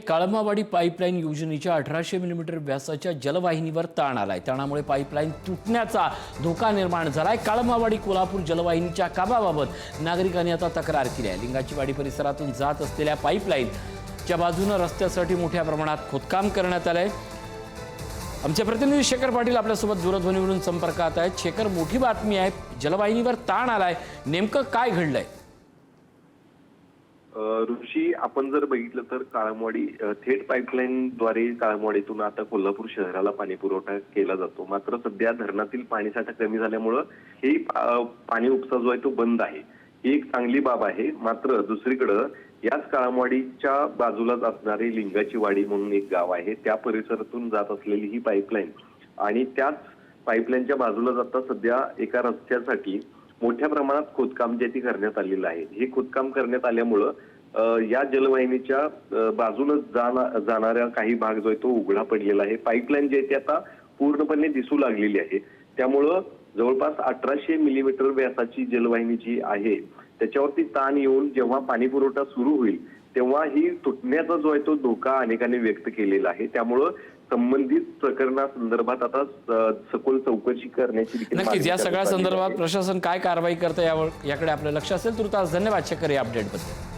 Kalammawadi pipeline योजनेच्या 1800 millimetre व्यासाच्या जलवाहिनीवर ताण आलाय। ताणामुळे पाईपलाईन तुटण्याचा धोका निर्माण झालाय। काळमावाडी कोल्हापूर जलवाहिनीच्या कामाबाबत नागरिकांनी आता तक्रार केली आहे। लिंगाचीवाडी परिसरातून जात असलेल्या पाईपलाईनच्या बाजूने रस्त्यासाठी मोठ्या प्रमाणात खोदकाम करण्यात आलंय। आमचे प्रतिनिधी शेखर पाटील आपल्यासोबत दूरध्वनीवरून संपर्कात आहेत। शेखर, मोठी बातमी आहे, जलवाहिनीवर ताण आलाय, नेमकं काय घडलंय? ऋषी, आपण जर बघितलं तर काळमवाडी थेट पाईपलाईनद्वारे काळमवाडीतून आता कोल्हापूर शहराला पाणी पुरवठा केला जातो। मात्र सध्या धरणातील पाणीसाठा कमी झाल्यामुळे हे पाणी उपसा जो आहे तो बंद आहे। ही एक चांगली बाब आहे। मात्र दुसरीकडे याच काळमवाडीच्या बाजूलाच असणारे लिंगाची वाडी म्हणून एक गाव आहे, त्या परिसरातून जात असलेली ही पाईपलाईन आणि त्याच पाईपलाईनच्या बाजूला आता सध्या एका रस्त्यासाठी मोठ्या प्रमाणात खोदकाम जे ती करण्यात आलेलं आहे। हे खोदकाम करण्यात आल्यामुळं या जलवाहिनीच्या बाजूने जाणाऱ्या काही भाग जो आहे तो उघडा पडलेला आहे। पाईपलाईन जी आहे ती आता पूर्णपणे दिसू लागलेली आहे। त्यामुळं जवळपास 1800 मिलीमीटर व्यासाची जलवाहिनी जी आहे त्याच्यावरती ताण येऊन जेव्हा पाणी पुरवठा सुरू होईल तेव्हा ही तुटण्याचा जो आहे तो धोका अनेकांनी व्यक्त केलेला आहे। त्यामुळं संबंधित प्रकरणासंदर्भात आता सखोल चौकशी करण्याची देखील नक्कीच या सगळ्या संदर्भात प्रशासन काय कारवाई करतं याकडे आपलं लक्ष असेल। तुर्तास धन्यवाद शेखर या अपडेटबद्दल।